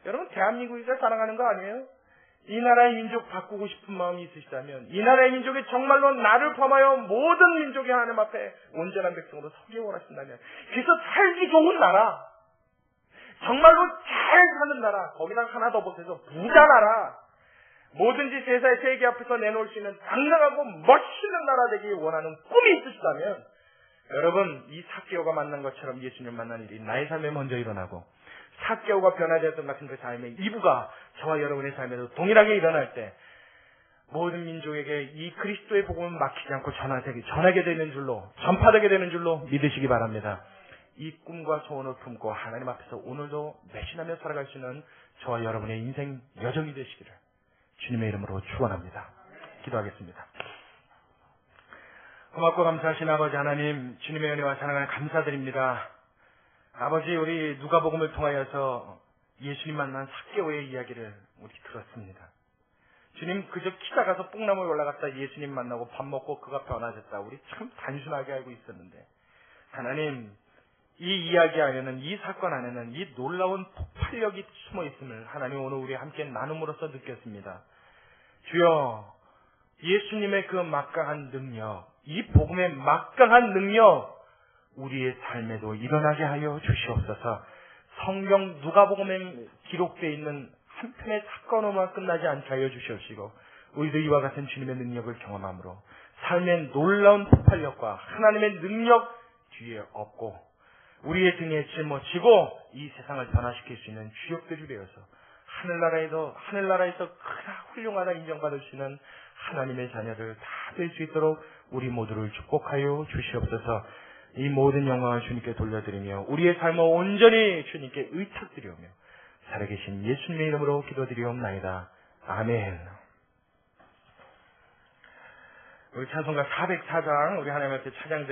여러분 대한민국이가 사랑하는 거 아니에요? 이 나라의 민족 바꾸고 싶은 마음이 있으시다면 이 나라의 민족이 정말로 나를 포함하여 모든 민족이 하나님 앞에 온전한 백성으로 서기 원하신다면 그래서 살기 좋은 나라 정말로 잘 사는 나라 거기다 하나 더 보태서 부자 나라 뭐든지 세계 앞에서 내놓을 수 있는 당당하고 멋있는 나라 되기 원하는 꿈이 있으시다면 여러분 이 삭개오가 만난 것처럼 예수님 만난 일이 나의 삶에 먼저 일어나고 삭개오가 변화되었던 같은 그 삶의 이부가 저와 여러분의 삶에도 동일하게 일어날 때 모든 민족에게 이 그리스도의 복음을 막히지 않고 전하게 되는 줄로 전파되게 되는 줄로 믿으시기 바랍니다. 이 꿈과 소원을 품고 하나님 앞에서 오늘도 매신하며 살아갈 수 있는 저와 여러분의 인생 여정이 되시기를 주님의 이름으로 축원합니다. 기도하겠습니다. 고맙고 감사하신 아버지 하나님 주님의 은혜와 사랑을 감사드립니다. 아버지 우리 누가복음을 통하여서 예수님 만난 삭개오의 이야기를 우리 들었습니다. 주님 그저 키 작아서 뽕나무에 올라갔다 예수님 만나고 밥 먹고 그가 변화됐다. 우리 참 단순하게 알고 있었는데 하나님 이 이야기 안에는 이 사건 안에는 이 놀라운 폭발력이 숨어 있음을 하나님 오늘 우리 함께 나눔으로써 느꼈습니다. 주여 예수님의 그 막강한 능력 이 복음의 막강한 능력 우리의 삶에도 일어나게 하여 주시옵소서. 성경 누가복음에 기록되어 있는 한 편의 사건으로만 끝나지 않게 하여 주시옵시고 우리도 이와 같은 주님의 능력을 경험함으로 삶의 놀라운 폭발력과 하나님의 능력 뒤에 업고 우리의 등에 짊어지고 이 세상을 변화시킬 수 있는 주역들이 되어서 하늘나라에서 크나 훌륭하다 인정받을 수 있는 하나님의 자녀들 다 될 수 있도록 우리 모두를 축복하여 주시옵소서. 이 모든 영광을 주님께 돌려드리며 우리의 삶을 온전히 주님께 의탁드리오며 살아계신 예수님의 이름으로 기도드리옵나이다. 아멘. 우리 찬송가 404장 우리 하나님 앞에 찬양드립니다.